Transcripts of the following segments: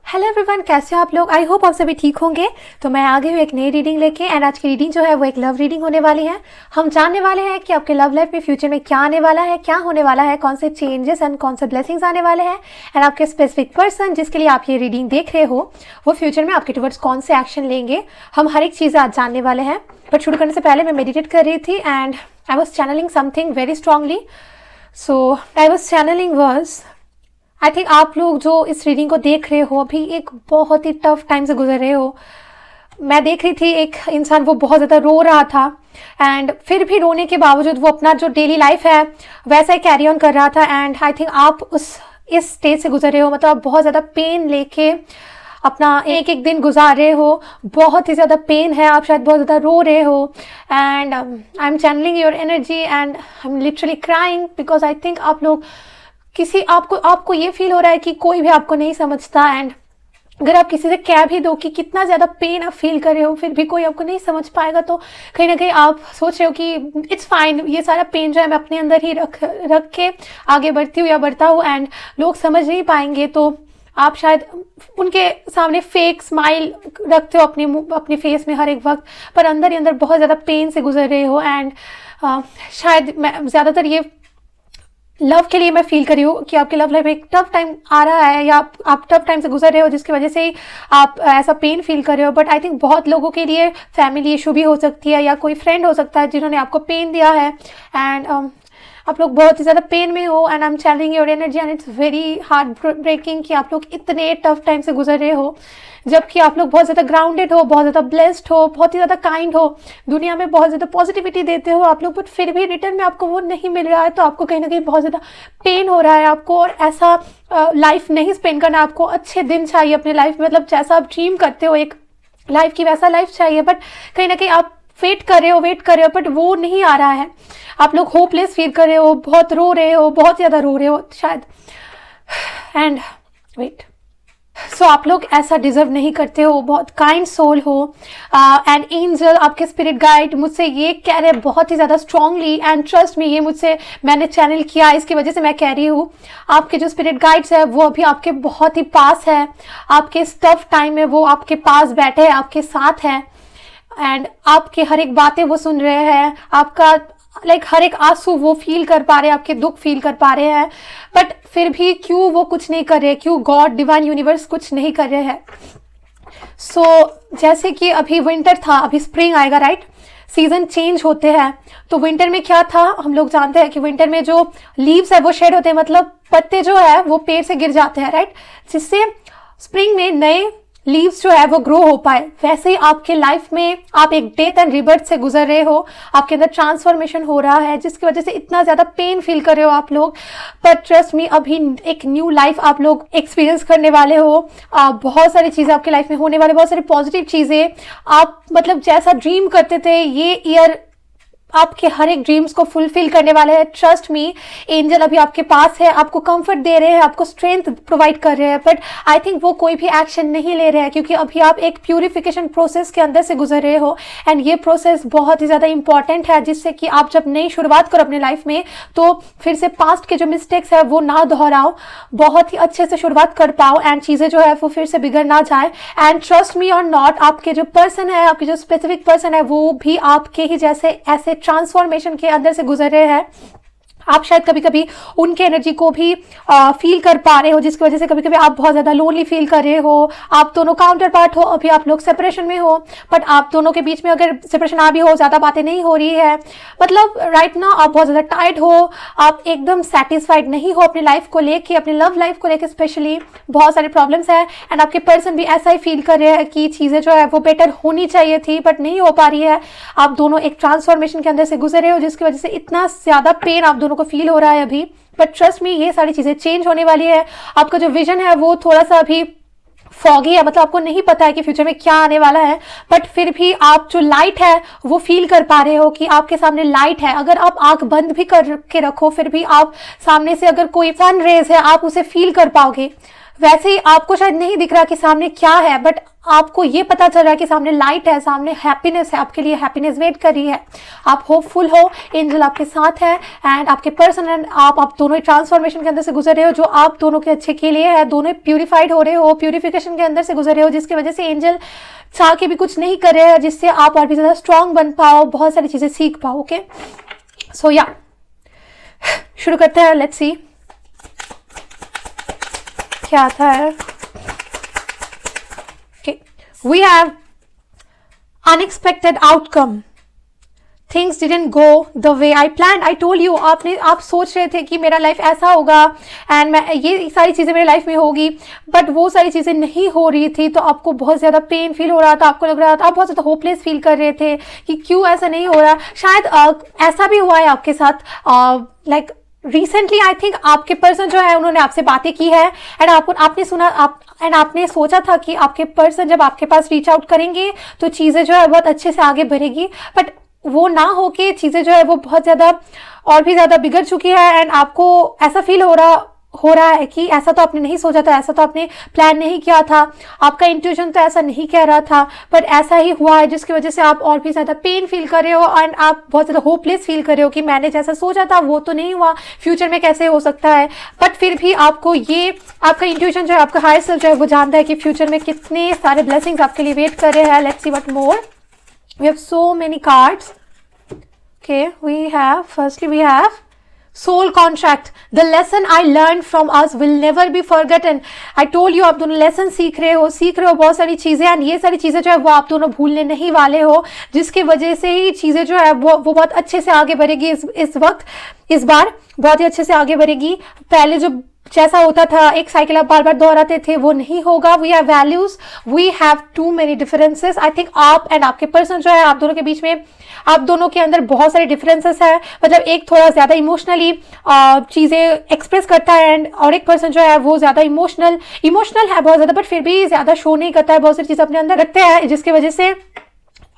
Hello everyone, कैसे हो आप लोग। आई होप आप सभी ठीक होंगे। तो मैं आ गई हूँ एक नई रीडिंग लेके एंड आज की रीडिंग जो है वो एक लव रीडिंग होने वाली है। हम जानने वाले हैं कि आपके लव लाइफ में फ्यूचर में क्या आने वाला है, क्या होने वाला है, कौन से चेंजेस एंड कौन से ब्लेसिंग्स आने वाले हैं एंड आपके स्पेसिफिक पर्सन जिसके लिए आप ये रीडिंग देख रहे हो वो फ्यूचर में आपके टुवर्ड्स कौन से एक्शन लेंगे। हम हर एक चीज़ आज जानने वाले हैं। बट शुरू करने से पहले मैं मेडिटेट कर रही थी and I was channelling something very strongly. So I was channelling verse I think आप लोग जो इस रीडिंग को देख रहे हो अभी एक बहुत ही टफ टाइम से गुजर रहे हो। मैं देख रही थी एक इंसान वो बहुत ज़्यादा रो रहा था एंड फिर भी रोने के बावजूद वो अपना जो डेली लाइफ है वैसा ही कैरी ऑन कर रहा था। एंड आई थिंक आप इस स्टेज से गुजर रहे हो, मतलब आप बहुत ज़्यादा पेन लेके अपना एक एक दिन गुजार रहे हो। बहुत ही ज़्यादा पेन है, आप शायद बहुत ज़्यादा रो रहे हो and I am channelling your energy and I am literally crying because I think आप लोग आपको ये फील हो रहा है कि कोई भी आपको नहीं समझता। एंड अगर आप किसी से कह भी दो कि कितना ज़्यादा पेन आप फील कर रहे हो फिर भी कोई आपको नहीं समझ पाएगा, तो कहीं ना कहीं आप सोच रहे हो कि इट्स फाइन, ये सारा पेन जो है मैं अपने अंदर ही रख के आगे बढ़ती हूँ या बढ़ता हूँ एंड लोग समझ नहीं पाएंगे। तो आप शायद उनके सामने फेक स्माइल रखते हो अपने फेस में हर एक वक्त, पर अंदर ही अंदर बहुत ज़्यादा पेन से गुजर रहे हो। एंड शायद मैं ज़्यादातर ये लव के लिए मैं फील कर रही हूँ कि आपके लव लाइफ में एक टफ टाइम आ रहा है या आप टफ टाइम से गुजर रहे हो जिसकी वजह से ही आप ऐसा पेन फील कर रहे हो। बट आई थिंक बहुत लोगों के लिए फैमिली इशू भी हो सकती है या कोई फ्रेंड हो सकता है जिन्होंने आपको पेन दिया है एंड आप लोग बहुत ही ज़्यादा पेन में हो and I am channelling your energy and it's very heart breaking कि आप लोग इतने टफ टाइम से गुजर रहे हो जबकि आप लोग बहुत ज़्यादा ग्राउंडेड हो, बहुत ज़्यादा ब्लेस्ड हो, बहुत ही ज़्यादा काइंड हो, दुनिया में बहुत ज़्यादा पॉजिटिविटी देते हो आप लोग, बट फिर भी रिटर्न में आपको वो नहीं मिल रहा है। तो आपको कहीं ना कहीं बहुत ज़्यादा पेन हो रहा है आपको और ऐसा लाइफ नहीं स्पेंड करना। आपको अच्छे दिन चाहिए अपने लाइफ में, मतलब जैसा आप ड्रीम करते हो एक लाइफ की वैसा लाइफ चाहिए, बट कहीं ना कहीं आप वेट कर रहे हो बट वो नहीं आ रहा है। आप लोग होपलेस फील कर रहे हो, बहुत रो रहे हो, बहुत ज़्यादा रो रहे हो शायद। एंड वेट सो आप लोग ऐसा डिजर्व नहीं करते हो, बहुत काइंड सोल हो एंड एंजल आपके स्पिरिट गाइड मुझसे ये कह रहे हैं बहुत ही ज़्यादा स्ट्रांगली एंड ट्रस्ट में ये मुझसे मैंने चैनल किया, इसकी वजह से मैं कह रही हूँ आपके जो स्पिरिट गाइड्स है वो अभी आपके बहुत ही पास है। आपके टफ टाइम में वो आपके पास बैठे हैं, आपके साथ हैं एंड आपके हर एक बातें वो सुन रहे हैं, आपका हर एक आंसू वो फील कर पा रहे हैं, आपके दुख फील कर पा रहे हैं। बट फिर भी क्यों वो कुछ नहीं कर रहे, क्यों गॉड डिवाइन यूनिवर्स कुछ नहीं कर रहे हैं। सो जैसे कि अभी विंटर था, अभी स्प्रिंग आएगा, राइट। सीजन चेंज होते हैं। तो विंटर में क्या था, हम लोग जानते हैं कि विंटर में जो लीव्स है वो शेड होते हैं, मतलब पत्ते जो है वो पेड़ से गिर जाते हैं, राइट, जिससे स्प्रिंग में नए लीव्स जो है वो ग्रो हो पाए। वैसे ही आपके लाइफ में आप एक डेथ एंड रिबर्थ से गुजर रहे हो, आपके अंदर ट्रांसफॉर्मेशन हो रहा है जिसकी वजह से इतना ज़्यादा पेन फील कर रहे हो आप लोग। पर ट्रस्ट मी, अभी एक न्यू लाइफ आप लोग एक्सपीरियंस करने वाले हो। बहुत सारी चीज़ें आपके लाइफ में होने वाले, बहुत सारी पॉजिटिव चीज़ें। आप मतलब जैसा ड्रीम करते थे ये ईयर आपके हर एक ड्रीम्स को फुलफिल करने वाले हैं। ट्रस्ट मी, एंजल अभी आपके पास है, आपको कंफर्ट दे रहे हैं, आपको स्ट्रेंथ प्रोवाइड कर रहे हैं। बट आई थिंक वो कोई भी एक्शन नहीं ले रहे हैं क्योंकि अभी आप एक प्यूरिफिकेशन प्रोसेस के अंदर से गुजर रहे हो एंड ये प्रोसेस बहुत ही ज़्यादा इंपॉर्टेंट है जिससे कि आप जब नई शुरुआत करो अपने लाइफ में तो फिर से पास्ट के जो मिस्टेक्स है वो ना दोहराओ, बहुत ही अच्छे से शुरुआत कर पाओ एंड चीज़ें जो है वो फिर से बिगड़ ना जाए। एंड ट्रस्ट मी और नॉट, आपके जो पर्सन है, आपके जो स्पेसिफिक पर्सन है वो भी आपके ही जैसे ऐसे ट्रांसफॉर्मेशन के अंदर से गुजर रहे हैं। आप शायद कभी कभी उनके एनर्जी को भी फील कर पा रहे हो जिसकी वजह से कभी कभी आप बहुत ज़्यादा लोनली फील कर रहे हो। आप दोनों काउंटर पार्ट हो, अभी आप लोग सेपरेशन में हो, बट आप दोनों के बीच में अगर सेपरेशन आ भी हो, ज़्यादा बातें नहीं हो रही है, मतलब राइट ना आप बहुत ज़्यादा टायर्ड हो, आप एकदम सेटिस्फाइड नहीं हो अपनी लाइफ को लेके, अपनी लव लाइफ को लेके स्पेशली बहुत सारे प्रॉब्लम्स है एंड आपके पर्सन भी ऐसा ही फील कर रहे हैं कि चीज़ें जो है वो बेटर होनी चाहिए थी बट नहीं हो पा रही है। आप दोनों एक ट्रांसफॉर्मेशन के अंदर से गुजर रहे हो जिसकी वजह से इतना ज़्यादा पेन आप दोनों को फील हो रहा है अभी। बट ट्रस्ट मी, ये सारी चीज़ें चेंज होने वाली है। आपका जो विजन है वो थोड़ा सा अभी फॉगी है, मतलब आपको नहीं पता है कि फ्यूचर में क्या आने वाला है, बट फिर भी आप जो लाइट है वो फील कर पा रहे हो कि आपके सामने लाइट है। अगर आप आंख बंद भी करके रखो फिर भी आप सामने से अगर कोई सन रेज है आप उसे फील कर पाओगे। वैसे ही आपको शायद नहीं दिख रहा कि सामने क्या है, बट आपको ये पता चल रहा है कि सामने लाइट है, सामने हैप्पीनेस है, आपके लिए हैप्पीनेस वेट कर रही है, आप होपफुल हो, एंजल आपके साथ है एंड आपके पर्सन एंड आप दोनों ट्रांसफॉर्मेशन के अंदर से गुजर रहे हो जो आप दोनों के अच्छे के लिए है, दोनों प्यूरिफाइड हो रहे हो, प्यूरिफिकेशन के अंदर से गुजर रहे हो, जिसकी वजह से एंजल चाह के भी कुछ नहीं कर रहे हैं, जिससे आप और भी ज़्यादा स्ट्रांग बन पाओ, बहुत सारी चीज़ें सीख पाओ। ओके, सो या शुरू करते हैं, लेट्स सी क्या आता है। We have unexpected outcome. Things didn't go the way I planned. I told you, आप सोच रहे थे कि मेरा लाइफ ऐसा होगा एंड मैं ये सारी चीज़ें मेरे लाइफ में होगी, बट वो सारी चीज़ें नहीं हो रही थी, तो आपको बहुत ज़्यादा पेन फील हो रहा था, आपको लग रहा था, आप बहुत ज़्यादा होपलेस फील कर रहे थे कि क्यों ऐसा नहीं हो रहा। शायद ऐसा भी हुआ है आपके साथ, लाइक रिसेंटली आई थिंक आपके पर्सन जो है उन्होंने आपसे बातें की है एंड आपने सुना एंड आपने सोचा था कि आपके पर्सन जब आपके पास रीच आउट करेंगे तो चीज़ें जो है बहुत अच्छे से आगे बढ़ेगी, बट वो ना हो के चीज़ें जो है वो बहुत ज़्यादा और भी ज़्यादा बिगड़ चुकी है एंड आपको ऐसा फील हो रहा है कि ऐसा तो आपने नहीं सोचा था, ऐसा तो आपने प्लान नहीं किया था, आपका इंट्यूशन तो ऐसा नहीं कह रहा था, पर ऐसा ही हुआ है, जिसकी वजह से आप और भी ज़्यादा पेन फील कर रहे हो एंड आप बहुत ज़्यादा होपलेस फील कर रहे हो कि मैंने जैसा सोचा था वो तो नहीं हुआ, फ्यूचर में कैसे हो सकता है। बट फिर भी आपको ये आपका इंट्यूशन जो है, आपका हायर सेल्फ जो है वो जानता है कि फ्यूचर में कितने सारे ब्लेसिंग्स आपके लिए वेट कर रहे हैं। Let's see what more, we have so many cards. Okay, we have firstly we have soul contract. The lesson I learned from us will never be forgotten. I told you, आप दोनों lesson सीख रहे हो बहुत सारी चीज़ें and ये सारी चीज़ें जो है वो आप दोनों भूलने नहीं वाले हो, जिसकी वजह से ही चीज़ें जो है वो बहुत अच्छे से आगे बढ़ेगी। इस बार बहुत ही अच्छे से आगे बढ़ेगी। पहले जो जैसा होता था एक साइकिल आप बार बार दोहराते थे वो नहीं होगा। We have values, we have too many differences. I think आप एंड आपके पर्सन जो है आप दोनों के बीच में, आप दोनों के अंदर बहुत सारे डिफरेंसेस है। मतलब एक थोड़ा ज़्यादा इमोशनली चीज़ें एक्सप्रेस करता है एंड और एक पर्सन जो है वो ज़्यादा इमोशनल है बहुत ज़्यादा, बट फिर भी ज़्यादा शो नहीं करता है, बहुत सारी चीज़ें अपने अंदर रखते हैं, जिसकी वजह से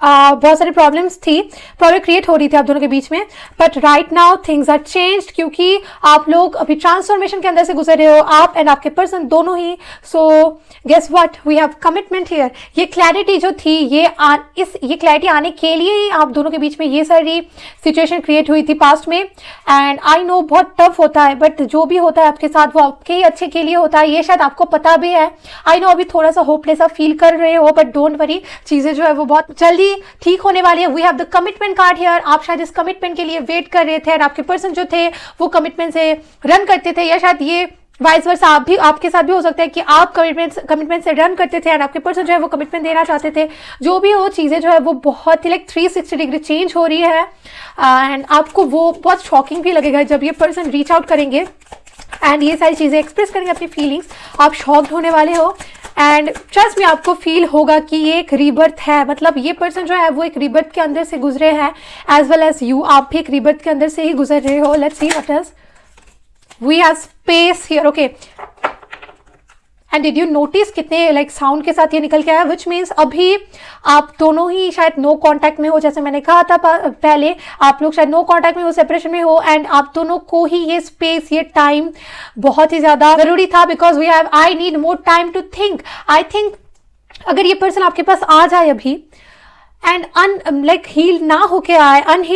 बहुत सारी प्रॉब्लम क्रिएट हो रही थी आप दोनों के बीच में। But right now things are changed, क्योंकि आप लोग अभी ट्रांसफॉर्मेशन के अंदर से गुजर रहे हो, आप एंड आपके पर्सन दोनों ही। So guess what, we have commitment here. ये क्लैरिटी जो थी ये क्लैरिटी आने के लिए ही आप दोनों के बीच में ये सारी सिचुएशन क्रिएट हुई थी पास्ट में। एंड आई नो बहुत टफ होता है, बट जो भी होता है आपके साथ वो आपके ही अच्छे के लिए होता है, ये शायद आपको पता भी है। आई नो अभी थोड़ा सा होपलेस आप फील कर रहे हो, बट डोंट वरी, चीज़ें जो है वो बहुत जल्दी ठीक होने वाली है। We have the commitment card here. आप शायद इस कमिटमेंट के लिए वेट कर रहे थे और आपके पर्सन जो थे वो कमिटमेंट से रन करते थे, या शायद ये वाइस वर्सा आपके साथ भी हो सकता है कि आप कमिटमेंट से रन करते थे और आपके पर्सन जो है वो कमिटमेंट देना चाहते थे। जो भी हो, चीज़ें जो है वो बहुत ही लाइक 360 डिग्री चेंज हो रही है एंड आपको वो बहुत शॉकिंग भी लगेगा जब ये पर्सन रीच आउट करेंगे एंड ये सारी चीज़ें एक्सप्रेस करेंगे अपनी फीलिंग्स। आप शॉक्ड होने वाले हो एंड ट्रस्ट में आपको फील होगा कि ये एक रीबर्थ है। मतलब ये पर्सन जो है वो एक रीबर्थ के अंदर से गुजरे हैं, एज वेल एज यू, आप भी एक रीबर्थ के अंदर से ही गुजर रहे हो। Let's see what is, we have space here. Okay, and did you notice कितने लाइक साउंड के साथ ये निकल के आया, विच मीन्स अभी आप दोनों ही शायद नो कांटेक्ट में हो। जैसे मैंने कहा था पहले, आप लोग शायद नो कांटेक्ट में हो, सेपरेशन में हो, एंड आप दोनों को ही ये स्पेस, ये टाइम बहुत ही ज़्यादा ज़रूरी था, because we have, I need more time to think. I think अगर ये पर्सन आपके पास आ जाए अभी एंड अनहील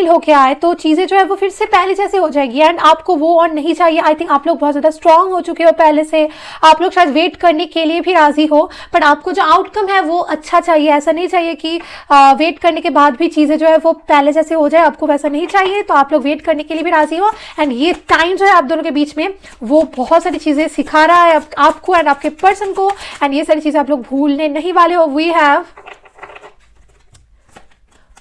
होके आए तो चीज़ें जो है वो फिर से पहले जैसे हो जाएगी एंड आपको वो और नहीं चाहिए। आई थिंक आप लोग बहुत ज़्यादा स्ट्रांग हो चुके हो पहले से, आप लोग शायद वेट करने के लिए भी राजी हो, बट आपको जो आउटकम है वो अच्छा चाहिए। ऐसा नहीं चाहिए कि वेट करने के बाद भी चीज़ें जो है वो पहले जैसे हो जाए, आपको वैसा नहीं चाहिए। तो आप लोग वेट करने के लिए भी राजी हो एंड ये टाइम जो है आप दोनों के बीच में वो बहुत सारी चीज़ें सिखा रहा है आपको एंड आपके पर्सन को, एंड ये सारी चीज़ें आप लोग भूलने नहीं वाले हो।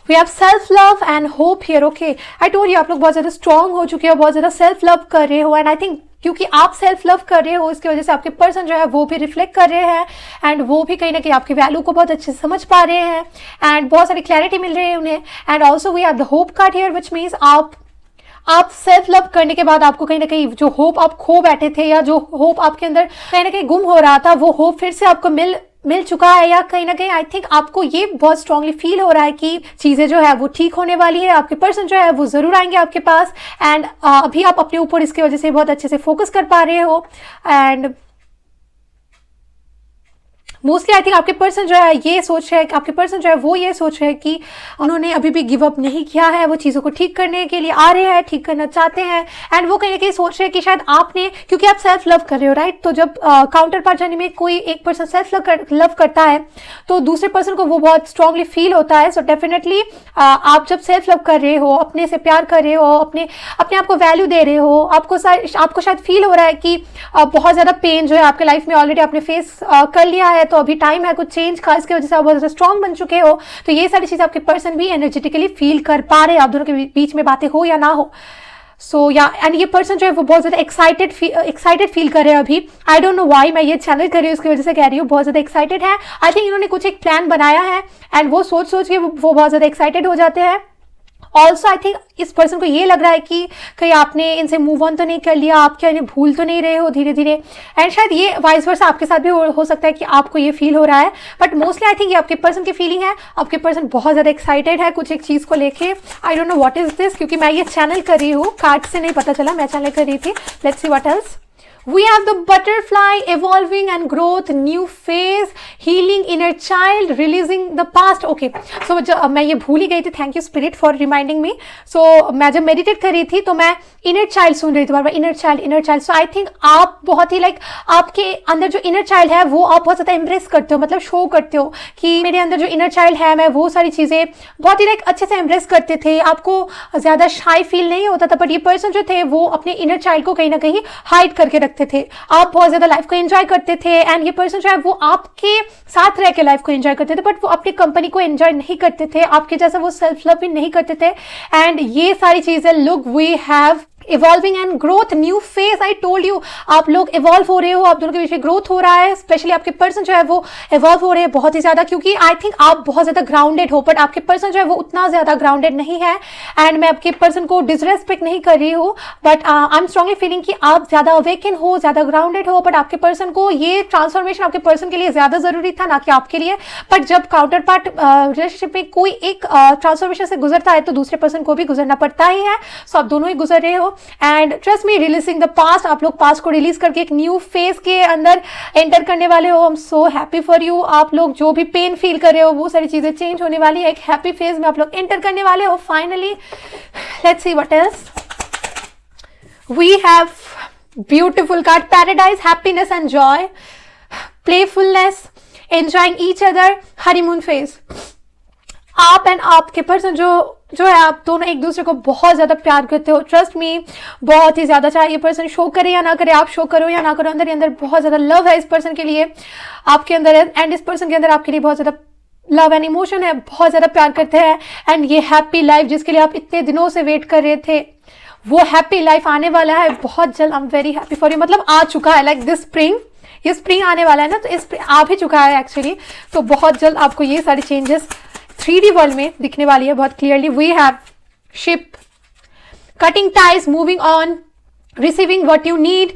We have self love and hope here. Okay, I told you आप लोग बहुत ज़्यादा स्ट्रॉन्ग हो चुके हो, बहुत ज़्यादा सेल्फ लव कर रहे हो, एंड आई थिंक क्योंकि आप सेल्फ लव कर रहे हो इसकी वजह से आपके पर्सन जो है वो भी रिफ्लेक्ट कर रहे हैं एंड वो भी कहीं ना कहीं आपकी वैल्यू को बहुत अच्छे से समझ पा रहे हैं एंड बहुत सारी क्लैरिटी मिल रही है उन्हें। And also we have the hope card here, which means आप सेल्फ लव करने के बाद आपको कहीं ना कहीं जो होप आप खो बैठे थे या जो होप आपके अंदर कहीं ना कहीं गुम हो रहा था, वो होप फिर से आपको मिल चुका है, या कहीं ना कहीं आई थिंक आपको ये बहुत स्ट्रांगली फील हो रहा है कि चीज़ें जो है वो ठीक होने वाली है। आपके पर्सन जो है वो ज़रूर आएंगे आपके पास एंड अभी आप अपने ऊपर इसकी वजह से बहुत अच्छे से फोकस कर पा रहे हो एंड मोस्टली आई थिंक आपके पर्सन जो है ये सोच रहे हैं, आपके पर्सन जो है वो ये सोच रहे हैं कि उन्होंने अभी भी गिव अप नहीं किया है, वो चीज़ों को ठीक करने के लिए आ रहे हैं, ठीक करना चाहते हैं। एंड वो कहीं ना कहीं सोच रहे हैं कि शायद आपने, क्योंकि आप सेल्फ लव कर रहे हो, राइट। तो जब काउंटर पार्ट जर्नी में कोई एक पर्सन सेल्फ लव करता है तो दूसरे पर्सन को वो बहुत स्ट्रांगली फील होता है। सो डेफिनेटली आप जब सेल्फ लव कर रहे हो, अपने से प्यार कर रहे हो, अपने आप को वैल्यू दे रहे हो, आपको शायद फील हो रहा है कि बहुत ज़्यादा पेन जो है आपके लाइफ में ऑलरेडी आपने फेस कर लिया है, तो अभी टाइम है कुछ चेंज का, इसकी वजह से आप बहुत ज़्यादा स्ट्रांग बन चुके हो। तो ये सारी चीज़ आपके पर्सन भी एनर्जेटिकली फील कर पा रहे हैं, आप दोनों के बीच में बातें हो या ना हो। सो या एंड ये पर्सन जो है वो बहुत ज़्यादा एक्साइटेड फील कर रहे हैं अभी। आई डोंट नो व्हाई मैं ये चैनल कर रही हूँ, उसकी वजह से कह रही हूँ, बहुत ज़्यादा एक्साइटेड है। आई थिंक इन्होंने कुछ एक प्लान बनाया है एंड वो सोच के वो बहुत ज़्यादा एक्साइटेड हो जाते हैं। ऑल्सो आई थिंक इस पर्सन को ये लग रहा है कि कहीं आपने इनसे मूव ऑन तो नहीं कर लिया, आप क्या इन्हें भूल तो नहीं रहे हो धीरे धीरे। एंड शायद ये वाइस वर्सा आपके साथ भी हो सकता है कि आपको ये फील हो रहा है, बट मोस्टली आई थिंक ये आपके पर्सन की फीलिंग है। आपके पर्सन बहुत ज़्यादा एक्साइटेड है कुछ एक चीज़ को लेके। I don't know what is this, क्योंकि मैं ये चैनल कर रही हूँ, कार्ड से नहीं पता चला, मैं चैनल कर रही थी। Let's see what else. We have the butterfly, evolving and growth, new phase, healing inner child, releasing the past. Okay, so मैं ये भूल ही गई थी, thank you spirit for reminding me. So मैं जब मेडिटेट कर रही थी तो मैं इनर चाइल्ड सुन रही थी बार बार, inner child. So I think आप बहुत ही आपके अंदर जो इनर चाइल्ड है वो आप बहुत ज़्यादा एम्ब्रेस करते हो, मतलब शो करते हो कि मेरे अंदर जो इनर चाइल्ड है, मैं वो सारी चीज़ें बहुत ही अच्छे से एम्ब्रेस करते थे। आपको ज़्यादा शाई फील नहीं होता था, बट ये पर्सन जो थे वो अपने इनर चाइल्ड को कहीं ना कहीं हाइड करके रखते थे। आप बहुत ज्यादा लाइफ को एंजॉय करते थे एंड ये पर्सन जो है वो आपके साथ रह के लाइफ को एंजॉय करते थे, बट वो अपनी कंपनी को एंजॉय नहीं करते थे, आपके जैसा वो सेल्फ लव भी नहीं करते थे। एंड ये सारी चीजें, look we have evolving and growth, new face. I told you, आप लोग इवॉल्व हो रहे हो, आप दोनों के बीच में ग्रोथ हो रहा है। स्पेशली आपके पर्सन जो है वो इवॉल्व हो रहे हैं बहुत ही ज्यादा, क्योंकि आई थिंक आप बहुत ज्यादा ग्राउंडेड हो, बट आपके पर्सन जो है वो उतना ज्यादा ग्राउंडेड नहीं है। एंड मैं आपके पर्सन को डिसरेस्पेक्ट नहीं कर रही हूँ, but I am strongly feeling कि आप ज्यादा अवेकन हो, ज्यादा ग्राउंडेड हो, बट आपके पर्सन को ये ट्रांसफॉर्मेशन आपके पर्सन के लिए ज्यादा जरूरी था, ना कि आपके लिए। बट जब काउंटर पार्ट रिलेशनशिप में कोई एक ट्रांसफॉर्मेशन से गुजरता है तो दूसरे पर्सन को भी गुजरना पड़ता ही है। सो आप दोनों ही गुजर रहे हो and trust me, releasing the past, आप लोग पास्ट को रिलीज करके एक न्यू फेज के अंदर एंटर करने वाले हो। I am so happy for you. आप लोग जो भी पेन फील कर रहे हो वो सारी चीजें चेंज होने वाली है, एक हैप्पी फेज में आप लोग एंटर करने वाले हो finally. Let's see what else. We have beautiful card, paradise, happiness and joy, playfulness, enjoying each other, honeymoon phase. आप एंड आपके पर्सन जो है, आप दोनों एक दूसरे को बहुत ज्यादा प्यार करते हो, ट्रस्ट मी, बहुत ही ज्यादा। चाहे ये पर्सन शो करे या ना करे, आप शो करो या ना करो, अंदर ही अंदर बहुत ज्यादा लव है इस पर्सन के लिए आपके अंदर, एंड इस पर्सन के अंदर आपके लिए बहुत ज्यादा लव एंड इमोशन है, बहुत ज्यादा प्यार करते हैं। एंड ये हैप्पी लाइफ जिसके लिए आप इतने दिनों से वेट कर रहे थे, वो हैप्पी लाइफ आने वाला है बहुत जल्द। आई am very happy for you, मतलब आ चुका है, लाइक दिस स्प्रिंग, ये स्प्रिंग आने वाला है ना, तो इस आ भी चुका है एक्चुअली। तो बहुत जल्द आपको ये सारी चेंजेस 3D वर्ल्ड में दिखने वाली है बहुत clearly. We have ship, cutting ties, moving on, receiving what you need,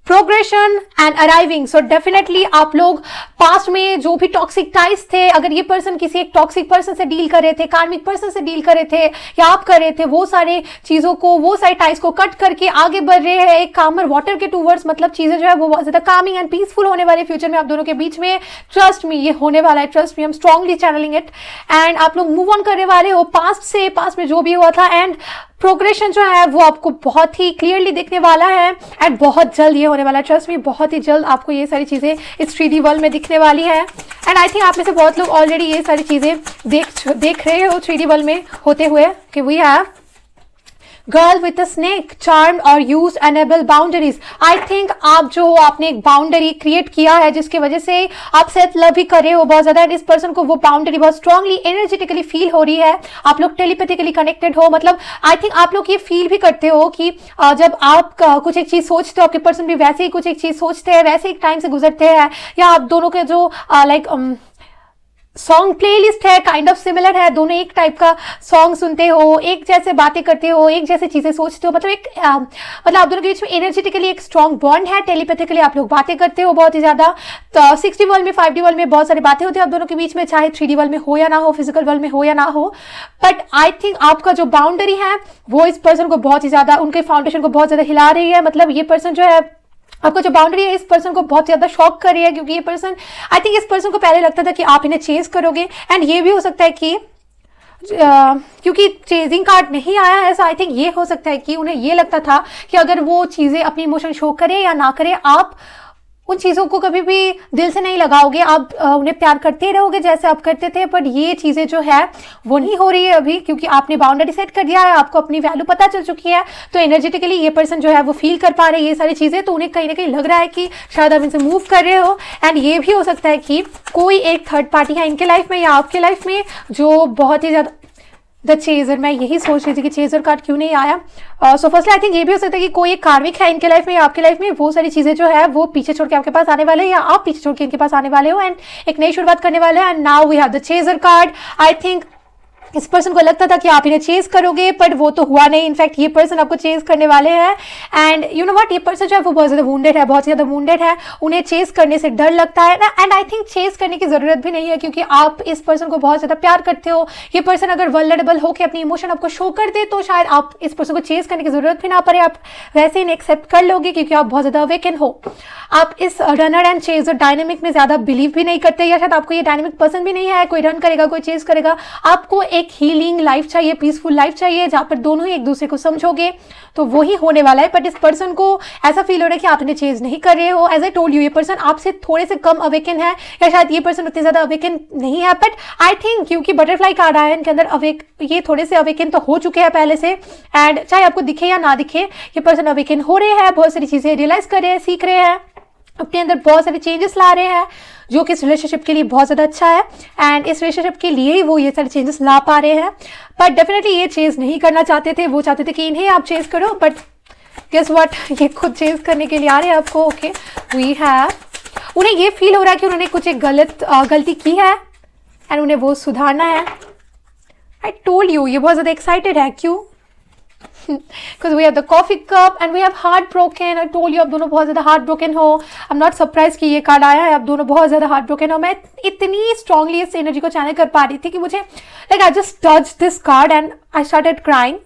progression and arriving. So definitely आप लोग पास्ट में जो भी टॉक्सिक टाइज थे, अगर ये पर्सन किसी एक टॉक्सिक पर्सन से डील कर रहे थे, कार्मिक पर्सन से डील कर रहे थे या आप कर रहे थे, वो सारे चीजों को, वो सारे टाइज को कट करके आगे बढ़ रहे हैं एक कामर वाटर के टूवर्ड्स, मतलब चीजें जो है वो बहुत ज्यादा कामिंग एंड पीसफुल होने वाले फ्यूचर में आप दोनों के बीच में। ट्रस्ट मी, ये होने वाला है, trust me, I am strongly channelling it. And आप लोग मूव ऑन करने वाले हो पास्ट से, पास्ट में जो भी हुआ था, एंड प्रोग्रेशन जो है वो आपको बहुत ही क्लियरली दिखने वाला है एंड बहुत जल्द ये होने वाला है। ट्रस्ट मी, बहुत ही जल्द आपको ये सारी चीजें इस 3D वर्ल्ड में दिखने वाली है। एंड आई थिंक आप में से बहुत लोग ऑलरेडी ये सारी चीजें देख रहे हो 3D वर्ल्ड में होते हुए कि we have girl with a snake, charm और use enable boundaries. I think आप जो आपने एक बाउंड्री क्रिएट किया है जिसकी वजह से आप सेल्फ लव भी कर रहे हो बहुत ज्यादा, एंड इस पर्सन को वो बाउंड्री बहुत स्ट्रांगली एनर्जेटिकली फील हो रही है। आप लोग टेलीपैथिकली कनेक्टेड हो, मतलब आई थिंक आप लोग ये फील भी करते हो कि जब आप कुछ एक चीज सोचते हो, आपके पर्सन भी वैसे ही कुछ एक चीज सोचते हैं, वैसे एक टाइम से गुजरते हैं, या आप दोनों के जो सॉन्ग प्लेलिस्ट है काइंड ऑफ सिमिलर है, दोनों एक टाइप का सॉन्ग सुनते हो, एक जैसे बातें करते हो, एक जैसे चीजें सोचते हो, मतलब एक मतलब आप दोनों के बीच में एनर्जेटिकली एक स्ट्रॉन्ग बॉन्ड है, टेलीपैथिकली आप लोग बातें करते हो बहुत ही ज्यादा। तो 6D वर्ल्ड में, 5D वर्ल्ड में बहुत सारी बातें होती है आप दोनों के बीच में, चाहे 3D वर्ल्ड में हो या ना हो, फिजिकल वर्ल्ड में हो या ना हो। बट आई थिंक आपका जो बाउंड्री है वो इस पर्सन को बहुत ही ज्यादा, उनके फाउंडेशन को बहुत ज्यादा हिला रही है। मतलब ये पर्सन जो है आपका जो बाउंड्री है इस पर्सन को बहुत ज़्यादा शॉक कर रही है, क्योंकि ये पर्सन, आई थिंक इस पर्सन को पहले लगता था कि आप इन्हें चेज करोगे, एंड ये भी हो सकता है कि क्योंकि चेजिंग कार्ड नहीं आया है, सो आई थिंक ये हो सकता है कि उन्हें ये लगता था कि अगर वो चीज़ें अपनी इमोशन शो करे या ना करे, आप उन चीज़ों को कभी भी दिल से नहीं लगाओगे, आप उन्हें प्यार करते रहोगे जैसे आप करते थे। बट ये चीज़ें जो है वो नहीं हो रही है अभी, क्योंकि आपने बाउंड्री सेट कर दिया है, आपको अपनी वैल्यू पता चल चुकी है। तो एनर्जेटिकली ये पर्सन जो है वो फील कर पा रहे हैं ये सारी चीज़ें, तो उन्हें कहीं ना कहीं लग रहा है कि शायद आप इनसे मूव कर रहे हो। एंड ये भी हो सकता है कि कोई एक थर्ड पार्टी है इनके लाइफ में या आपके लाइफ में जो बहुत ही ज़्यादा, द चेजर, मैं यही सोच रही थी कि चेजर कार्ड क्यों नहीं आया। सो फर्स्टली आई थिंक ये भी हो सकता है कि कोई एक कार्मिक है इनके लाइफ में या आपके लाइफ में, वो सारी चीज़ें जो है वो पीछे छोड़ के आपके पास आने वाले हैं या आप पीछे छोड़ के इनके पास आने वाले हो, एंड एक नई शुरुआत करने वाले हैं। And now we have the chaser card. I think इस पर्सन को लगता था कि आप इन्हें चेज करोगे, बट वो तो हुआ नहीं। इनफैक्ट ये पर्सन आपको चेज करने वाले हैं, एंड यू नो व्हाट, ये पर्सन जो है वो बहुत ज़्यादा वुंडेड है, बहुत ज़्यादा वुंडेड है, उन्हें चेज करने से डर लगता है। एंड आई थिंक चेज करने की ज़रूरत भी नहीं है, क्योंकि आप इस पर्सन को बहुत ज़्यादा प्यार करते हो। ये पर्सन अगर वल्नरेबल होकर अपनी इमोशन आपको शो कर दे तो शायद आप इस पर्सन को चेज करने की ज़रूरत भी ना पड़े, आप वैसे ही एक्सेप्ट कर लोगे, क्योंकि आप बहुत ज़्यादा अवेकन हो। आप इस रनर एंड चेजर डायनेमिक में ज़्यादा बिलीव भी नहीं करते, या शायद आपको ये डायनेमिक पसंद भी नहीं है, कोई रन करेगा कोई चेज करेगा। आपको एक हीलिंग लाइफ चाहिए, पीसफुल लाइफ चाहिए, जहां पर दोनों ही एक दूसरे को समझोगे, तो वो ही होने वाला है। बट इस पर्सन को ऐसा फील हो रहा है कि आप इन्हें चेंज नहीं कर रहे हो। एज आई टोल्ड यू, ये पर्सन आपसे थोड़े से कम अवेकन है, या शायद ये पर्सन उतने ज्यादा अवेकन नहीं है। बट आई थिंक क्योंकि बटरफ्लाई कार्ड आया है इनके अंदर, ये थोड़े से अवेकन तो हो चुके हैं पहले से, एंड चाहे आपको दिखे या ना दिखे, ये पर्सन अवेकन हो रहे हैं, बहुत सारी चीजें रियलाइज कर रहे हैं, सीख रहे हैं, अपने अंदर बहुत सारे चेंजेस ला रहे हैं, जो कि इस रिलेशनशिप के लिए बहुत ज़्यादा अच्छा है। एंड इस रिलेशनशिप के लिए ही वो ये सारे चेंजेस ला पा रहे हैं। बट डेफिनेटली ये चेंज नहीं करना चाहते थे, वो चाहते थे कि इन्हें आप चेंज करो, बट गेस व्हाट, ये खुद चेंज करने के लिए आ रहे हैं आपको। ओके, वी हैव, उन्हें ये फील हो रहा है कि उन्होंने कुछ एक गलती की है, एंड उन्हें वो सुधारना है। आई टोल्ड यू, ये बहुत ज़्यादा एक्साइटेड है। क्यों? because we have the coffee cup and we have heartbroken. I told you आप दोनों बहुत ज़्यादा heartbroken हो। I'm not surprised कि ये कार्ड आया है, आप दोनों बहुत ज़्यादा heartbroken हो। मैं इतनी strongly इस एनर्जी को चैनल कर पा रही थी कि मुझे like I just touched this card and I started crying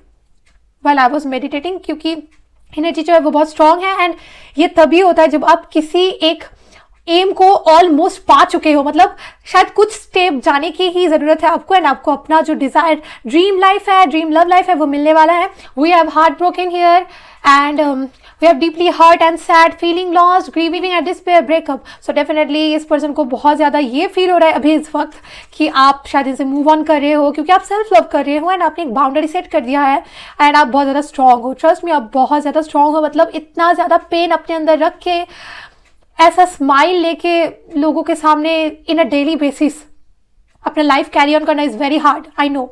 while I was meditating, क्योंकि एनर्जी जो है वो बहुत strong है। एंड ये तभी होता है जब आप किसी एक एम को ऑलमोस्ट पा चुके हो, मतलब शायद कुछ स्टेप जाने की ही जरूरत है आपको, एंड आपको अपना जो डिजायर ड्रीम लाइफ है, ड्रीम लव लाइफ है, वो मिलने वाला है। We have heart broken here and we have deeply hurt and sad, feeling lost, grieving and despair, breakup. So definitely इस पर्सन को बहुत ज़्यादा ये फील हो रहा है अभी इस वक्त कि आप शायद इनसे मूव ऑन कर रहे हो, क्योंकि आप सेल्फ लव कर रहे हो एंड आपने एक बाउंड्री सेट कर दिया है, एंड आप बहुत ज़्यादा स्ट्रांग हो। ट्रस्ट मी, आप बहुत ज़्यादा स्ट्रांग हो। मतलब इतना ज़्यादा पेन अपने अंदर रख के, ऐसा स्माइल लेके लोगों के सामने इन अ डेली बेसिस अपना लाइफ कैरी ऑन करना is very hard, I know.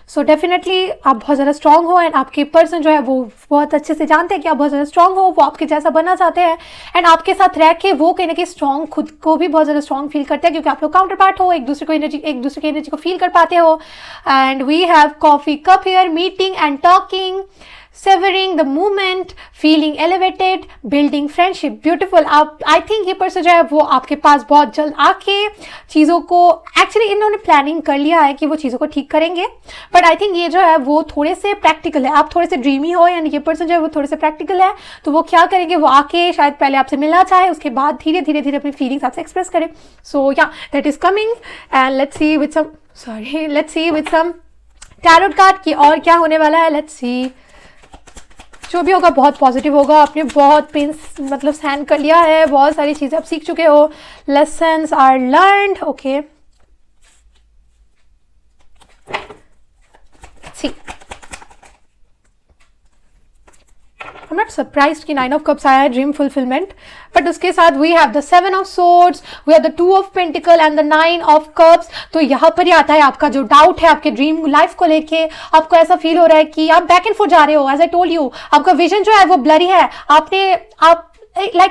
So definitely आप बहुत ज़्यादा स्ट्रांग हो, एंड आपके पर्सन जो है वो बहुत अच्छे से जानते हैं कि आप बहुत ज़्यादा स्ट्रांग हो, वो आपके जैसा बनना चाहते हैं, एंड आपके साथ रह के वो कहीं ना कहीं स्ट्रांग, खुद को भी बहुत ज़्यादा स्ट्रांग फील करते हैं, क्योंकि आप लोग काउंटर पार्ट हो, एक दूसरे की एनर्जी को फील कर पाते हो। And we have coffee cup here, meeting and talking, severing the moment, feeling elevated, building friendship, beautiful। आप आई थिंक ये पर्सन जो है वो आपके पास बहुत जल्द आके चीज़ों को, एक्चुअली इन्होंने प्लानिंग कर लिया है कि वो चीज़ों को ठीक करेंगे, बट आई थिंक ये जो है वो थोड़े से प्रैक्टिकल है। आप थोड़े से ड्रीमी हो, यानी ये पर्सन जो है वो थोड़े से प्रैक्टिकल है, तो वो क्या करेंगे, वो आके शायद पहले आपसे मिलना चाहे, उसके बाद धीरे धीरे अपनी फीलिंग्स आपसे एक्सप्रेस करें। So yeah, that is coming, and let's see with some tarot card की और क्या होने वाला है। लेट्स सी, जो भी होगा बहुत पॉजिटिव होगा। आपने बहुत पेन मतलब सहन कर लिया है, बहुत सारी चीज़ें आप सीख चुके हो, lessons are learned. Okay, see, I'm not surprised कि 9 of Cups आया है, ड्रीम फुलफिलमेंट, बट उसके साथ we have the 7 of Swords, we have the 2 of Pentacle and the 9 of Cups। तो यहाँ पर ही आता है आपका जो डाउट है आपके ड्रीम लाइफ को लेके। आपको ऐसा फील हो रहा है कि आप बैक एंड फोर्थ जा रहे हो, एज आई टोल्ड यू, आपका विजन जो है वो ब्लरी है।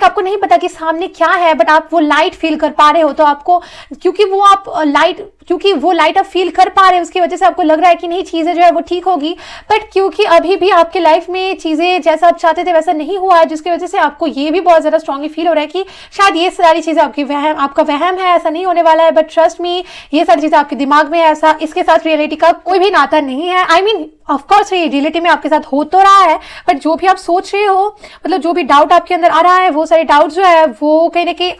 आपको नहीं पता कि सामने क्या है, बट आप वो लाइट फील कर पा रहे हो। तो आपको, क्योंकि वो लाइट आप फील कर पा रहे हो, उसकी वजह से आपको लग रहा है कि नहीं, चीज़ें जो है वो ठीक होगी। बट क्योंकि अभी भी आपके लाइफ में चीज़ें जैसा आप चाहते थे वैसा नहीं हुआ है, जिसकी वजह से आपको ये भी बहुत ज़्यादा स्ट्रांगली फील हो रहा है कि शायद ये सारी चीज़ें आपका वहम है, ऐसा नहीं होने वाला है। बट ट्रस्ट मी, ये सारी चीज़ें आपके दिमाग में है, ऐसा इसके साथ रियलिटी का कोई भी नाता नहीं है। आई मीन ऑफ कोर्स ये रिलेटिव में आपके साथ हो तो रहा है, बट जो भी आप सोच रहे हो, मतलब जो भी डाउट आपके अंदर आ रहा है, वो सारे डाउट जो है वो कहीं ना कहीं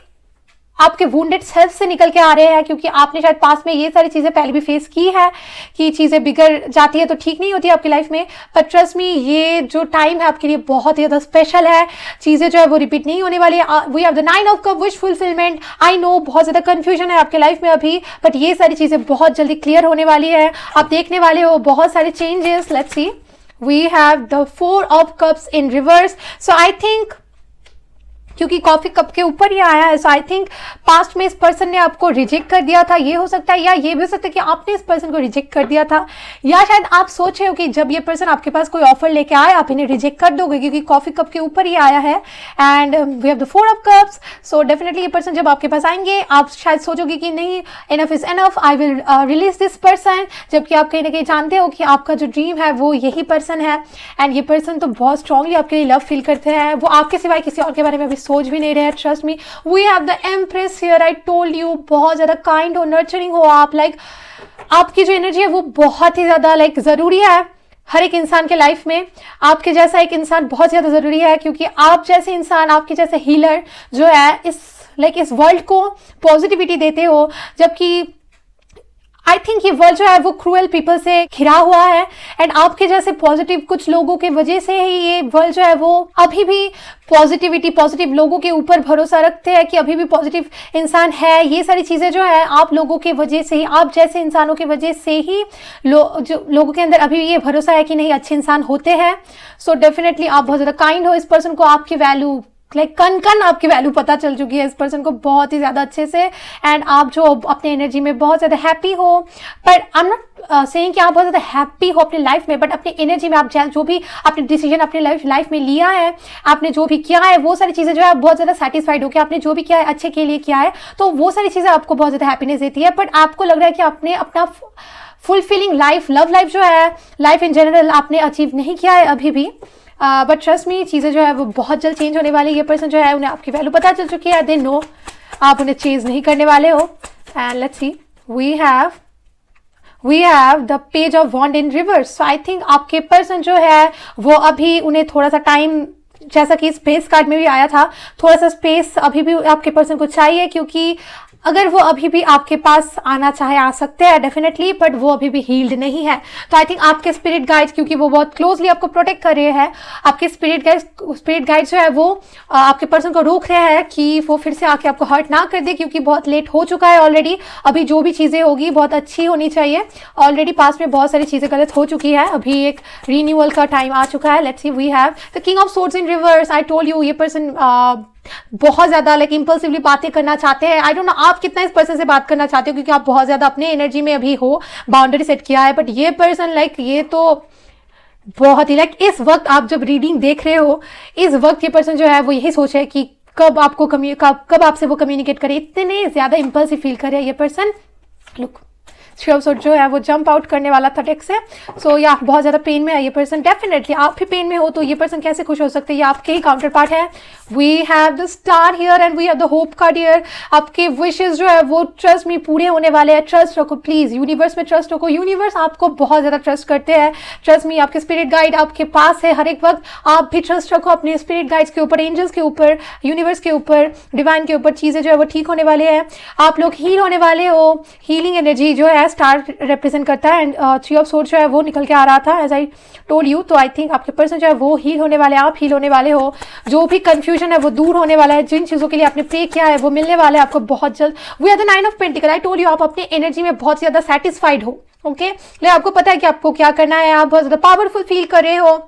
आपके वुंडेड सेल्फ से निकल के आ रहे हैं, क्योंकि आपने शायद पास में ये सारी चीजें पहले भी फेस की है कि चीजें बिगड़ जाती है तो ठीक नहीं होती आपकी लाइफ में। पर ट्रस्ट मी, ये जो टाइम है आपके लिए बहुत ही ज्यादा स्पेशल है। चीजें जो है वो रिपीट नहीं होने वाली है। We have the 9 of cup, wish fulfilment. I know बहुत ज्यादा कंफ्यूजन है आपके लाइफ में अभी, बट ये सारी चीजें बहुत जल्दी क्लियर होने वाली है। आप देखने वाले हो बहुत सारे changes. Let's see, we have the 4 of cups in reverse. So I think, क्योंकि कॉफी कप के ऊपर ही आया है, सो आई थिंक पास्ट में इस पर्सन ने आपको रिजेक्ट कर दिया था, ये हो सकता है, या ये भी हो सकता है कि आपने इस पर्सन को रिजेक्ट कर दिया था, या शायद आप सोच रहे हो कि जब ये पर्सन आपके पास कोई ऑफर लेके आए आप इन्हें रिजेक्ट कर दोगे, क्योंकि कॉफी कप के ऊपर ही आया है and we have the 4 of cups. So definitely ये पर्सन जब आपके पास आएंगे आप शायद सोचोगे कि नहीं, enough is enough, I will release this person, जबकि आप कहीं ना कहीं जानते हो कि आपका जो ड्रीम है वो यही पर्सन है। एंड ये पर्सन तो बहुत स्ट्रांगली आपके लिए लव फील करते हैं, वो आपके सिवाय किसी और के बारे में अभी सोच भी नहीं रहे हैं। Trust me, we have the empress here. I told you, बहुत ज्यादा काइंड हो, नर्चरिंग हो आप। लाइक आपकी जो एनर्जी है वो बहुत ही ज्यादा जरूरी है हर एक इंसान के लाइफ में। आपके जैसा एक इंसान बहुत ज्यादा जरूरी है, क्योंकि आप जैसे इंसान, आपके जैसे हीलर जो है इस वर्ल्ड को पॉजिटिविटी देते हो, जबकि आई थिंक ये वर्ल्ड जो है वो क्रूएल पीपल से घिरा हुआ है एंड आपके जैसे पॉजिटिव कुछ लोगों के वजह से ही ये वर्ल्ड जो है वो अभी भी पॉजिटिव लोगों के ऊपर भरोसा रखते हैं कि अभी भी पॉजिटिव इंसान है। ये सारी चीजें जो है आप लोगों के वजह से ही, आप जैसे इंसानों के वजह से ही जो लोगों के अंदर अभी ये भरोसा है कि नहीं, अच्छे इंसान होते हैं। सो डेफिनेटली आप बहुत ज्यादा काइंड हो। इस पर्सन को आपकी वैल्यू कन आपकी वैल्यू पता चल चुकी है इस पर्सन को बहुत ही ज्यादा अच्छे से, एंड आप जो अपने एनर्जी में बहुत ज्यादा हैप्पी हो। पर आई एम नॉट सेइंग कि आप बहुत ज्यादा हैप्पी हो अपनी लाइफ में, बट अपनी एनर्जी में आप जो भी आपने डिसीजन अपनी लाइफ में लिया है, आपने जो भी किया है, वो सारी चीजें जो है बहुत ज्यादा सेटिस्फाइड हो कि आपने जो भी किया है अच्छे के लिए किया है, तो वो सारी चीजें आपको बहुत ज्यादा हैप्पीनेस देती है। बट आपको लग रहा है कि आपने अपना फुलफिलिंग लाइफ, लव लाइफ जो है, लाइफ इन जनरल आपने अचीव नहीं किया है अभी भी। बट ट्रस्ट मी, चीज़ें जो है वो बहुत जल्द चेंज होने वाली है। ये पर्सन जो है उन्हें आपकी वैल्यू पता चल चुकी है, दे नो आप उन्हें चेंज नहीं करने वाले हो। And let's see, we have the page of wand in reverse. So I think आपके पर्सन जो है वो अभी, उन्हें थोड़ा सा टाइम, जैसा कि स्पेस कार्ड में भी आया था, थोड़ा सा स्पेस अभी भी आपके पर्सन को चाहिए, क्योंकि अगर वो अभी भी आपके पास आना चाहे आ सकते हैं डेफिनेटली, बट वो अभी भी हील्ड नहीं है। तो आई थिंक आपके स्पिरिट गाइड्स, क्योंकि वो बहुत क्लोजली आपको प्रोटेक्ट कर रहे हैं, आपके स्पिरिट गाइड्स जो है वो आपके पर्सन को रोक रहे हैं कि वो फिर से आके आपको हर्ट ना कर दे, क्योंकि बहुत लेट हो चुका है ऑलरेडी। अभी जो भी चीज़ें होगी बहुत अच्छी होनी चाहिए। ऑलरेडी पास में बहुत सारी चीज़ें गलत हो चुकी है, अभी एक रीन्यूअल का टाइम आ चुका है। Let's see, we have the king of swords in reverse. I told you, ये पर्सन बहुत ज्यादा इंपल्सिवली बातें करना चाहते हैं। आई डोंट नो आप कितना इस पर्सन से बात करना चाहते हो, क्योंकि आप बहुत ज्यादा अपने एनर्जी में अभी हो, बाउंड्री सेट किया है। बट ये पर्सन ये तो बहुत ही इस वक्त आप जब रीडिंग देख रहे हो, इस वक्त ये पर्सन जो है वो यही सोच है कि कब आपसे वो कम्युनिकेट करे। इतने ज्यादा इंपल्सिव फील करे ये पर्सन। लुक, श्योर जो है वो जंप आउट करने वाला था टेक से। सो या बहुत ज़्यादा पेन में है ये पर्सन। डेफिनेटली आप भी पेन में हो तो ये पर्सन कैसे खुश हो सकते हैं, ये आपके ही काउंटर पार्ट है। We have the star here and we have the hope card here. आपके विशेस जो है वो ट्रस्ट में पूरे होने वाले हैं। ट्रस्ट रखो प्लीज, यूनिवर्स में ट्रस्ट रखो। यूनिवर्स आपको बहुत ज़्यादा ट्रस्ट करते हैं। ट्रस्ट मी, आपके स्पिरिट गाइड आपके पास है हर एक वक्त। आप भी ट्रस्ट रखो अपने स्पिरिट गाइड्स के ऊपर, एंजल्स के ऊपर, यूनिवर्स के ऊपर, डिवाइन के ऊपर। चीज़ें जो है वो ठीक होने वाले हैं। आप लोग हील होने वाले हो। हीलिंग एनर्जी जो है स्टार रिप्रेजेंट करता है एंड 3 ऑफ सोर्ड्स जो है वो निकल के आ रहा था एज आई टोल्ड यू। तो आई थिंक आपके पर्सन जो है वो हील होने वाले हैं, आप हील होने वाले हो। जो भी कंफ्यूजन है वो दूर होने वाला है। जिन चीज़ों के लिए आपने प्रे किया है वो मिलने वाला है आपको बहुत जल्द। We are the 9 of pentacle. I told you, आप अपनी एनर्जी में बहुत ज़्यादा सेटिस्फाइड हो। ओके, आपको पता है कि आपको क्या करना है। आप बहुत ज़्यादा पावरफुल फील कर रहे हो।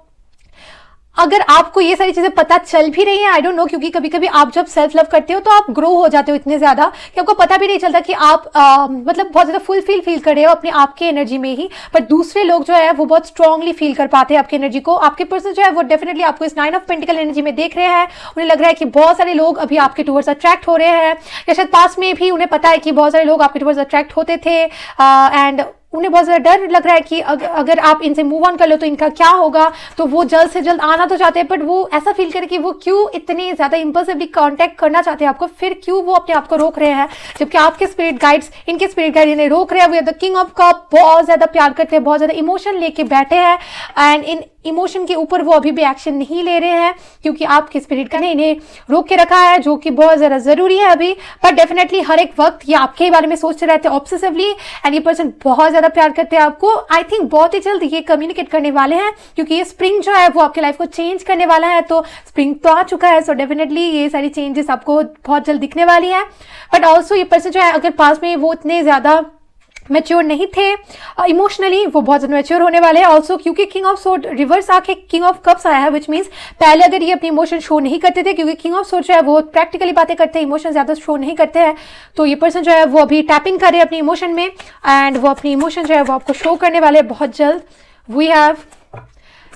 अगर आपको ये सारी चीजें पता चल भी रही है, आई डोंट नो, क्योंकि कभी कभी आप जब सेल्फ लव करते हो तो आप ग्रो हो जाते हो इतने ज्यादा कि आपको पता भी नहीं चलता कि आप बहुत ज्यादा फुलफिल कर रहे हो अपने आप के एनर्जी में ही। पर दूसरे लोग जो है वो बहुत स्ट्रांगली फील कर पाते हैं आपकी एनर्जी को। आपके पर्सन जो है वो डेफिनेटली आपको इस 9 ऑफ पेंटिकल एनर्जी में देख रहे हैं। उन्हें लग रहा है कि बहुत सारे लोग अभी आपके टूवर्ड्स अट्रैक्ट हो रहे हैं, या शायद पास में भी उन्हें पता है कि बहुत सारे लोग आपके टूवर्ड्स अट्रैक्ट होते थे एंड उन्हें बहुत ज़्यादा डर लग रहा है कि अगर आप इनसे मूव ऑन कर लो तो इनका क्या होगा, तो वो जल्द से जल्द आना तो चाहते हैं, बट वो ऐसा फील करे कि वो क्यों इतनी ज़्यादा इम्पल्सिवली कांटेक्ट करना चाहते हैं आपको, फिर क्यों वो अपने आप को रोक रहे हैं, जबकि आपके स्पिरिट गाइड्स, इनके स्पिरिट गाइड इन्हें रोक रहे हैं। We are the king of cup, बहुत ज़्यादा प्यार करते हैं, बहुत ज़्यादा इमोशन लेके बैठे हैं, एंड इन इमोशन के ऊपर वो अभी भी एक्शन नहीं ले रहे हैं, क्योंकि आपके स्पिरिट का ने इन्हें रोक के रखा है, जो कि बहुत ज़्यादा ज़रूरी है अभी। बट डेफिनेटली हर एक वक्त ये आपके बारे में सोचते रहते हैं ऑब्सेसिवली, एंड ये पर्सन बहुत ज़्यादा प्यार करते हैं आपको। आई थिंक बहुत ही जल्द ये कम्युनिकेट करने वाले हैं, क्योंकि ये स्प्रिंग जो है वो आपके लाइफ को चेंज करने वाला है, तो स्प्रिंग तो आ चुका है, सो डेफिनेटली ये सारी चेंजेस आपको बहुत जल्द दिखने वाली है। बट ऑल्सो ये पर्सन जो है, अगर पास में वो इतने ज़्यादा मैच्योर नहीं थे इमोशनली, वो बहुत ज़्यादा मैच्योर होने वाले हैं ऑल्सो, क्योंकि किंग ऑफ सोर्ड रिवर्स आके किंग ऑफ कप्स आया है, विच मीन्स पहले अगर ये अपने इमोशन शो नहीं करते थे, क्योंकि किंग ऑफ सोर्ड जो है वो प्रैक्टिकली बातें करते हैं, इमोशन ज़्यादा शो नहीं करते हैं, तो ये पर्सन जो है वो अभी टैपिंग कर रहे हैं अपने इमोशन में, एंड वो अपनी इमोशन जो है वो आपको शो करने वाले हैं बहुत जल्द। वी हैव,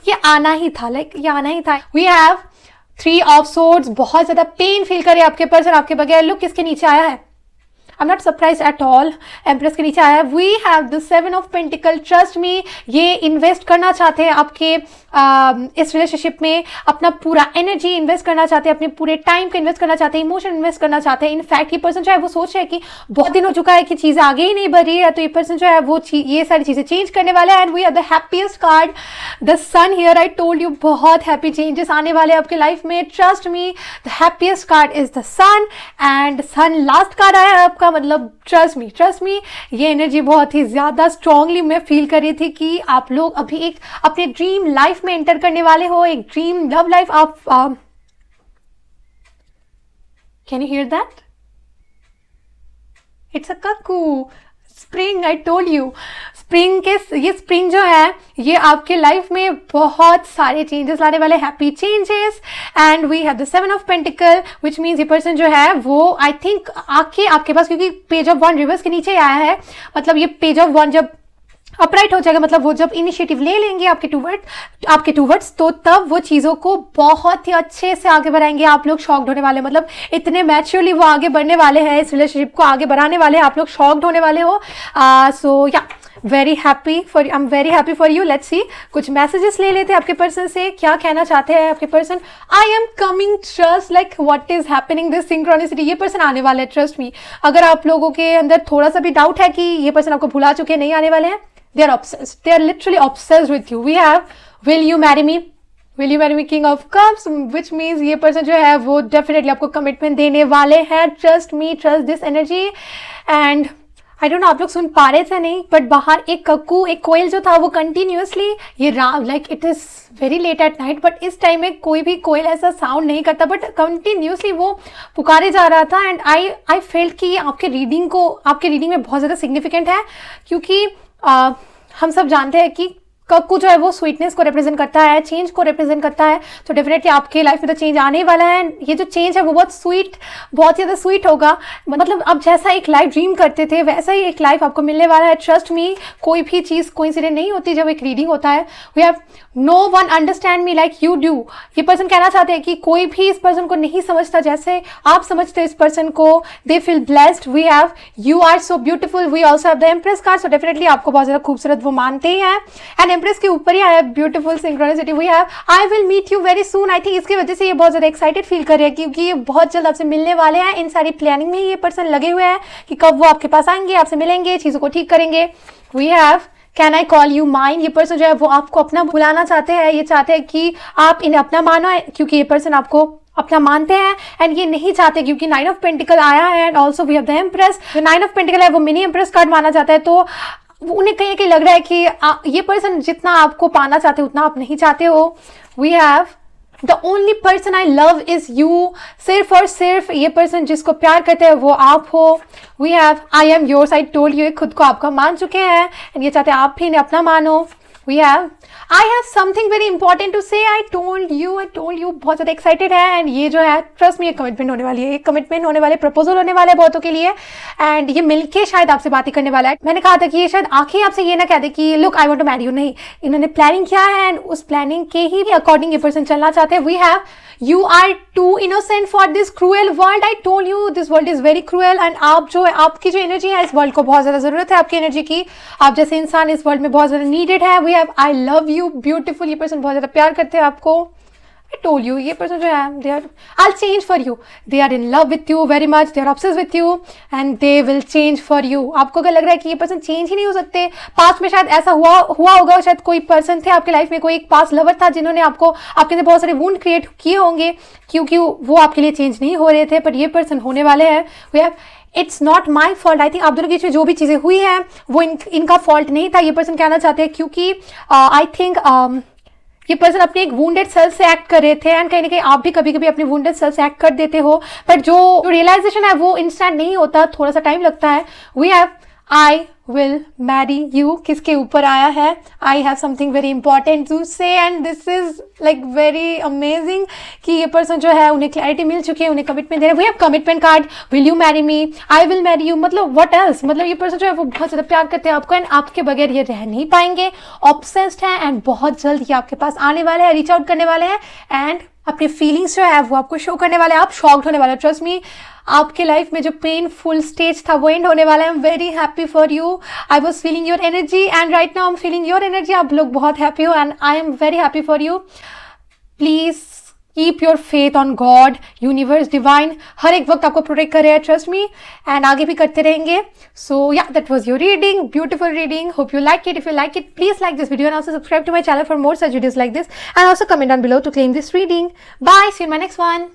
ये आना ही था, ये आना ही था। वी हैव 3 ऑफ सोर्ड्स, बहुत ज़्यादा पेन फील करे आपके पर्सन आपके बगैर। लुक किसके नीचे आया है, I'm not surprised at all, empress के नीचे आया है। We have the 7 of Pentacle, trust me, ये इन्वेस्ट करना चाहते हैं आपके इस रिलेशनशिप में, अपना पूरा एनर्जी इन्वेस्ट करना चाहते हैं, अपने पूरे टाइम को इन्वेस्ट करना चाहते हैं, इमोशन इन्वेस्ट करना चाहते हैं। इनफैक्ट ये पर्सन जो है वो सोच रहे हैं कि बहुत दिन हो चुका है कि चीज़ें आगे ही नहीं बढ़ रही है, तो ये पर्सन जो है वो ये सारी चीज़ें चेंज करने वाले हैं। And we are the happiest card, the sun here, I told you, बहुत हैप्पी चेंजेस आने वाले हैं आपके लाइफ में, trust me. The happiest card is the sun, and sun last card आया है आपका, मतलब ट्रस्ट मी, ये एनर्जी बहुत ही ज्यादा स्ट्रांगली मैं फील कर रही थी कि आप लोग अभी एक अपने ड्रीम लाइफ में एंटर करने वाले हो, एक ड्रीम लव लाइफ। आप can you here that? It's a cuckoo, spring, I told you, spring के ये स्प्रिंग जो है ये आपके लाइफ में बहुत सारे चेंजेस लाने वाले, happy changes. And we have the 7 of pentacle, which means ये पर्सन जो है वो आई थिंक आके आपके पास, क्योंकि पेज ऑफ 1 रिवर्स के नीचे आया है, मतलब ये पेज ऑफ 1 जब अपराइट हो जाएगा, मतलब वो जब इनिशिएटिव ले लेंगे आपके टूवर्ड्स, तो तब वो चीज़ों को बहुत ही अच्छे से आगे बढ़ाएंगे। आप लोग शॉक्ड होने वाले, मतलब इतने मैच्योरली वो आगे बढ़ने वाले हैं, इस रिलेशनशिप को आगे बढ़ाने वाले हैं, आप लोग शॉक्ड होने वाले हो। सो या very happy for, I am very happy for you. Let's see, कुछ मैसेजेस ले लेते हैं आपके पर्सन से, क्या कहना चाहते हैं आपके person. I am coming, trust, like what is happening, this synchronicity, ये पर्सन आने वाले हैं, ट्रस्ट मी। अगर आप लोगों के अंदर थोड़ा सा भी डाउट है कि ये पर्सन आपको भुला चुके हैं, नहीं आने वाले हैं, they are obsessed, they are literally obsessed with you. We have, will you marry me, will you marry me, king of cups, which means ये person जो है वो definitely आपको commitment देने वाले हैं। trust me, trust this energy। and I don't know आप लोग सुन पा रहे थे नहीं, बट बाहर एक कक्कू, एक कोयल जो था वो कंटिन्यूसली ये like it is very late at night, but इस टाइम में कोई भी कोयल ऐसा साउंड नहीं करता, बट कंटिन्यूसली वो पुकारे जा रहा था। एंड आई फेल्ट कि आपके रीडिंग में बहुत ज़्यादा सिग्निफिकेंट है, क्योंकि हम सब जानते हैं कि कक्कू जो है वो स्वीटनेस को रिप्रेजेंट करता है, चेंज को रिप्रेजेंट करता है, तो डेफिनेटली आपके लाइफ में तो चेंज आने वाला है। ये जो चेंज है वो बहुत स्वीट, बहुत ज़्यादा स्वीट होगा, मतलब आप जैसा एक लाइफ ड्रीम करते थे वैसा ही एक लाइफ आपको मिलने वाला है। ट्रस्ट मी, कोई भी चीज़ कोइंसिडेंट नहीं होती जब एक रीडिंग होता है। We have no one understand me like you do, ये पर्सन कहना चाहते हैं कि कोई भी इस पर्सन को नहीं समझता जैसे आप समझते इस पर्सन को, they feel blessed. We have, you are so beautiful, we also have the empress card, so definitely आपको बहुत ज़्यादा खूबसूरत वो मानते ही हैं। एंड एम्प्रेस के ऊपर ही आया beautiful synchronicity. We have, I will meet you very soon. I think इसकी वजह से ये बहुत ज़्यादा एक्साइटेड फील कर रहे हैं, क्योंकि ये बहुत जल्द आपसे मिलने वाले हैं। इन सारी प्लानिंग में ये पर्सन लगे हुए हैं कि कब वो आपके पास आएंगे, आपसे मिलेंगे, चीज़ों को ठीक करेंगे। We have, can I call you mine, ये पर्सन जो है वो आपको अपना बुलाना चाहते हैं, ये चाहते हैं कि आप इन्हें अपना मानो, क्योंकि ये पर्सन आपको अपना मानते हैं। एंड ये नहीं चाहते, क्योंकि 9 ऑफ पेंटिकल आया है, and also we have the empress. जो 9 ऑफ पेंटिकल है वो मिनी एम्प्रेस कार्ड माना जाता है, तो उन्हें कहीं कहीं लग रहा है कि ये पर्सन जितना आपको पाना चाहते उतना आप नहीं चाहते हो। We have, the only person I love is you, सिर्फ और सिर्फ ये पर्सन जिसको प्यार करते हैं वो आप हो। We have, I am yours, I told you, खुद को आपका मान चुके हैं, एंड ये चाहते हैं आप भी इन्हें अपना मानो। We have I have something very important to say. I told you बहुत ज़्यादा एक्साइटेड है। एंड ये जो है ट्रस्ट में ये कमिटमेंट होने वाली है, एक कमिटमेंट होने वाले, प्रपोजल होने वाले बहुतों के लिए। एंड ये मिलके शायद आपसे बातें करने वाला है। मैंने कहा था कि ये शायद आंखें आपसे ये ना कह दे कि look I want to marry you, नहीं, इन्होंने प्लानिंग किया है एंड उस प्लानिंग के ही अकॉर्डिंग ये पर्सन चलना चाहते हैं। We have you are too innocent for this cruel world. I told you this world is very cruel. And आप जो है, आपकी जो एनर्जी है, इस वर्ल्ड को बहुत ज़्यादा ज़रूरत है आपकी एनर्जी की। आप जैसे इंसान इस वर्ल्ड में बहुत ज़्यादा नीडेड है। We have I love you beautiful. ये पर्सन बहुत ज़्यादा प्यार करते हैं आपको। I told you, ये पर्सन जो है, they are, I'll change for you. They are in love with you very much. They are obsessed with you and they will change for you. आपको अगर लग रहा है कि ये पर्सन चेंज ही नहीं हो सकते, पास्ट में शायद ऐसा हुआ होगा, शायद कोई पर्सन थे आपके लाइफ में, कोई एक पास्ट लवर था जिन्होंने आपको, आपके अंदर बहुत सारे वुंड क्रिएट किए होंगे क्योंकि वो आपके लिए चेंज नहीं हो रहे थे, पर ये पर्सन होने वाले हैं। We have it's not my fault. I think आप दोनों के बीच में जो भी चीज़ें हुई हैं वो इनका फॉल्ट नहीं था, ये पर्सन कहना चाहते हैं, क्योंकि आई थिंक ये पर्सन अपने एक वुंडेड सेल्फ से एक्ट कर रहे थे। एंड कहीं ना कहीं आप भी कभी कभी अपने वुंडेड सेल्फ से एक्ट कर देते हो, बट जो रियलाइजेशन है वो इंस्टेंट नहीं होता, थोड़ा सा टाइम लगता है। We have I will marry you, किसके ऊपर आया है, I have something very important to say. And this is like very amazing कि ये पर्सन जो है उन्हें क्लैरिटी मिल चुकी है, उन्हें कमिटमेंट दे रहे हैं। We have commitment card, will you marry me, I will marry you, मतलब व्हाट एल्स, मतलब ये पर्सन जो है वो बहुत ज़्यादा प्यार करते हैं आपको एंड आपके बगैर ये रह नहीं पाएंगे, ऑब्सेस्ड हैं एंड बहुत जल्द ये आपके पास आने वाले हैं, रीच आउट करने वाले हैं एंड अपने फीलिंग्स जो है वो आपको शो करने वाले हैं। आप शॉक्ड होने वाले हैं, ट्रस्ट मी। आपके लाइफ में जो पेनफुल स्टेज था वो एंड होने वाला है। I am very happy for you. I was feeling your energy and right now I am feeling your energy. आप लोग बहुत हैप्पी हो and I am very happy for you. Please keep your faith on God, universe, divine, हर एक वक्त आपको protect कर रहे हैं, ट्रस्ट मी, एंड आगे भी करते रहेंगे। सो yeah that was your reading, beautiful reading, hope you like it. If you like it, please like this video and also subscribe to my channel for more such videos like this, and also comment down below to claim this reading. Bye, see you in my next one.